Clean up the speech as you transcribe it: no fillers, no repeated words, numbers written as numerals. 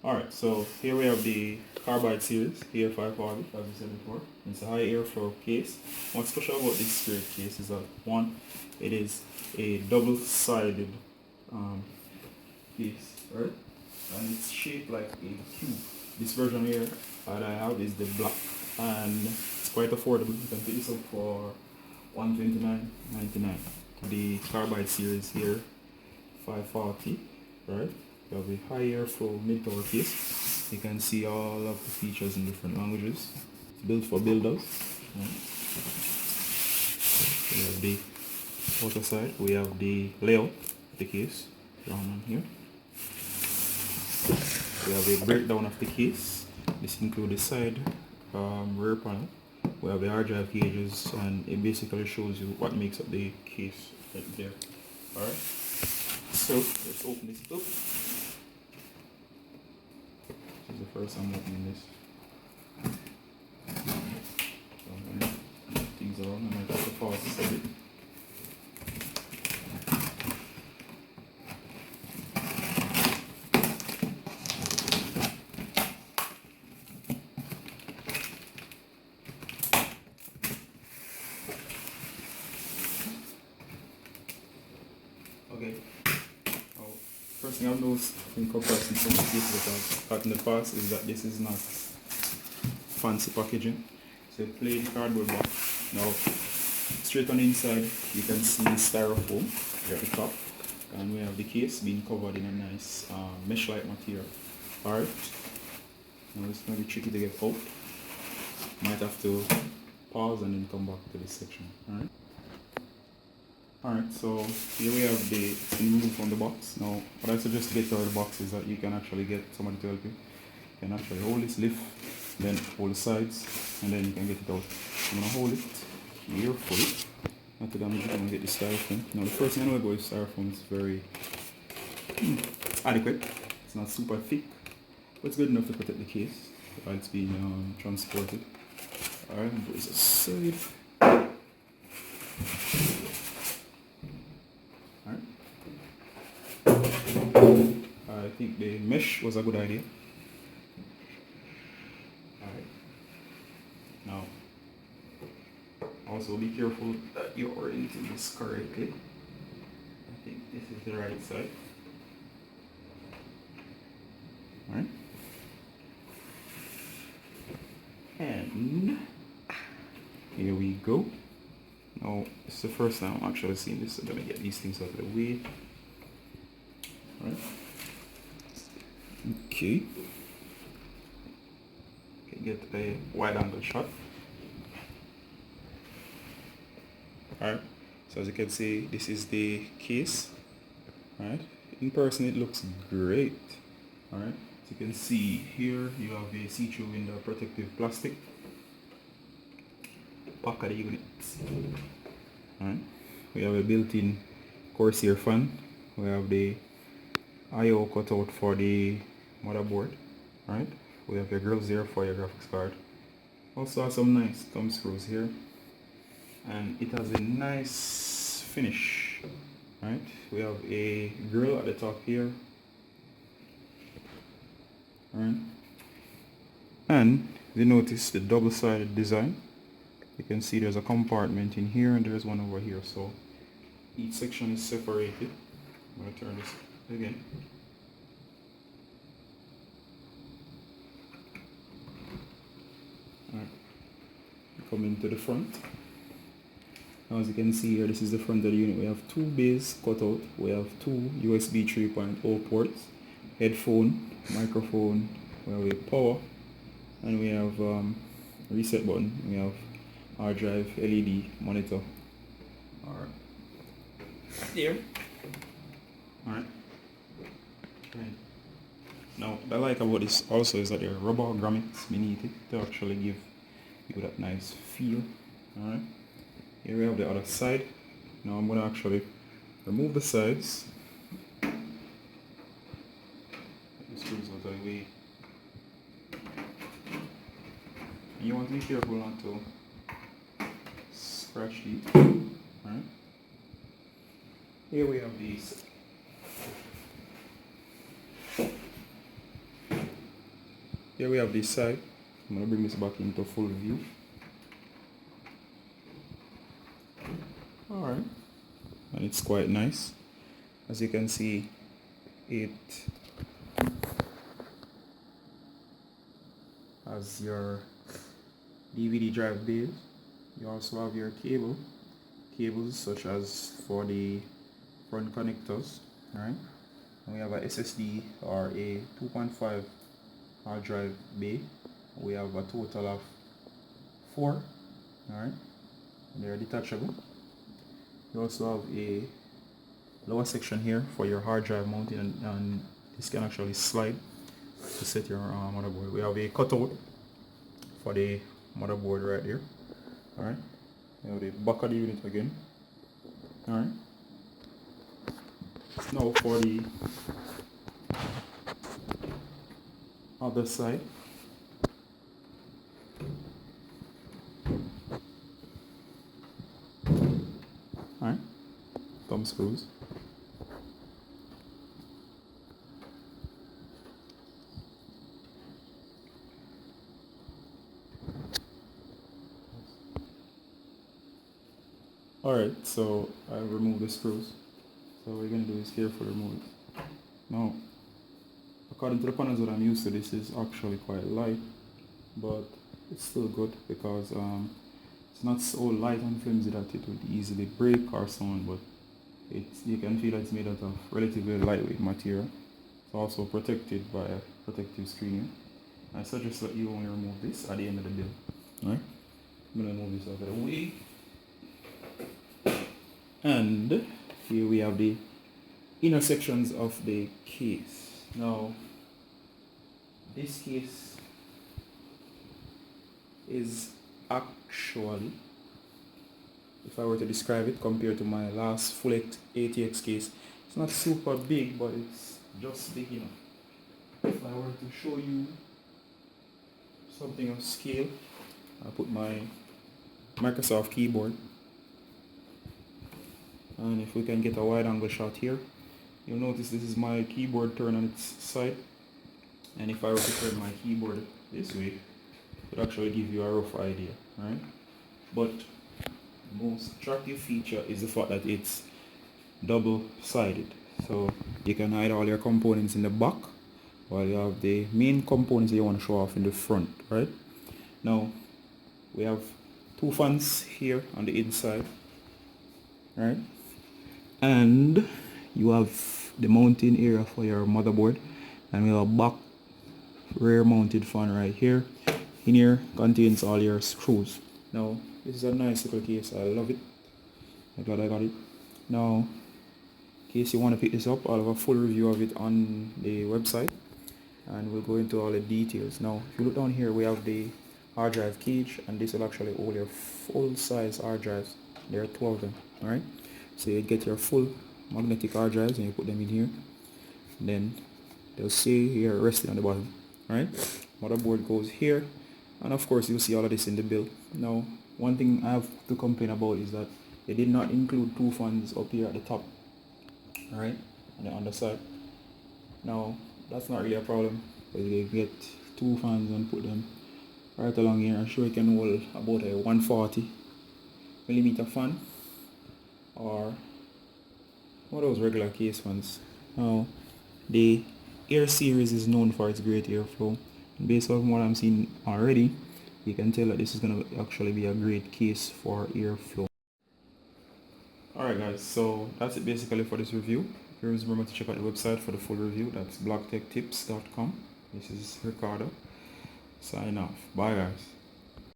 Alright, so here we have the Carbide series, Air 540, as we said before. It's a high airflow case. What's special about this spirit case is that, one, it is a double-sided case, right? And it's shaped like a cube. This version here that I have is the black, and it's quite affordable. You can pick this up for $129.99. The Carbide series here, 540, right? You have a high airflow mid-tower case. You can see all of the features in different languages. It's built for builders. Right? We have the outer side. We have the layout of the case drawn on here. We have a breakdown of the case. This includes the side rear panel. We have the hard drive gauges, and it basically shows you what makes up the case right there. Alright, so let's open this up. This is the first time opening this. So I'm going to move things around. I might have to pause this a bit. Okay. First thing I've noticed in comparison to the cases that I've had in the past is that this is not fancy packaging. So plain cardboard box. Now, straight on the inside, you can see styrofoam here at the top, and we have the case being covered in a nice mesh-like material. Alright. Now it's going to be tricky to get out. Might have to pause and then come back to this section. Alright. Alright, so here we have the removed from the box. Now, what I suggest to get out of the box is that you can actually get somebody to help you. You can actually hold this, lift, then hold the sides, and then you can get it out. I'm going to hold it carefully, not to damage it, and get the styrofoam. Now, the first thing I know about styrofoam is very adequate. It's not super thick, but it's good enough to protect the case while it's being transported. Alright, and put this aside. I think the mesh was a good idea. Alright. Now, also be careful that you orient this correctly. I think this is the right side. Alright. And here we go. Now, it's the first time I'm actually seeing this, so I'm gonna get these things out of the way. Alright. Okay. Get a wide angle shot. Alright. So as you can see, this is the case. Alright. In person it looks great. Alright. As you can see here, you have a see-through window protective plastic. Back of the units. Alright. We have a built-in Corsair fan. We have the I/O cutout for the motherboard. Right, we have your grills here for your graphics card. Also have some nice thumb screws here, and it has a nice finish. Right, we have a grill at the top here. Right, and you notice the double-sided design. You can see there's a compartment in here and there's one over here, so each section is separated. I'm going to turn this again. Alright, come into the front. Now, as you can see here, this is the front of the unit. We have two bays cut out. We have two USB 3.0 ports, headphone, microphone. We have a power, and we have reset button. We have hard drive, LED, monitor. Alright, there. Alright. Now, what I like about this also is that there are rubber grommets beneath it to actually give you that nice feel. Alright. Here we have the other side. Now I'm going to actually remove the sides. Get the screws out of the way. And you want to be careful not to scratch these. Alright. Here we have these here we have this side. I'm going to bring this back into full view. Alright, and it's quite nice. As you can see, it has your DVD drive bays. You also have your cables such as for the front connectors. Alright, and we have a SSD or a 2.5 hard drive bay. We have a total of 4. Alright, and they are detachable. You also have a lower section here for your hard drive mounting, and this can actually slide to set your motherboard. We have a cutout for the motherboard right here. Alright, you have the back of the unit again. Alright, now for the other side. Alright, thumb screws. Alright, so I removed the screws. So what we're going to do is carefully remove it. Now, according to the panels that I'm used to, this is actually quite light, but it's still good because it's not so light and flimsy that it would easily break or so on, but you can feel that it's made out of relatively lightweight material. It's also protected by a protective screen. I suggest that you only remove this at the end of the build. Alright, I'm going to move this out of the way. And here we have the inner sections of the case. Now, this case is actually, if I were to describe it compared to my last full ATX case, it's not super big, but it's just big enough. If I were to show you something of scale, I'll put my Microsoft keyboard. And if we can get a wide angle shot here, you'll notice this is my keyboard turned on its side. And if I were to turn my keyboard this way, it would actually give you a rough idea, right? But the most attractive feature is the fact that it's double-sided. So you can hide all your components in the back, while you have the main components that you want to show off in the front, right? Now, we have 2 fans here on the inside, right? And you have the mounting area for your motherboard, and we have a back rear mounted fan right here. In here contains all your screws. Now this is a nice little case. I love it. I'm glad I got it. Now, in case you want to pick this up, I'll have a full review of it on the website, and we'll go into all the details. Now if you look down here, we have the hard drive cage, and this will actually hold your full size hard drives. There are 12 of them. Alright, so you get your full magnetic hard drives and you put them in here, and then they'll say here resting on the bottom. Alright, motherboard goes here, and of course you'll see all of this in the build. Now, one thing I have to complain about is that they did not include 2 fans up here at the top, alright, on the underside. Now that's not really a problem, because you get 2 fans and put them right along here. I'm sure you can hold about a 140mm fan, or one of those regular case fans. Now, the Air series is known for its great airflow. Based on what I'm seeing already, you can tell that this is going to actually be a great case for airflow. Alright guys, so that's it basically for this review. Please remember to check out the website for the full review. That's blogtechtips.com. This is Ricardo. Sign off. Bye guys.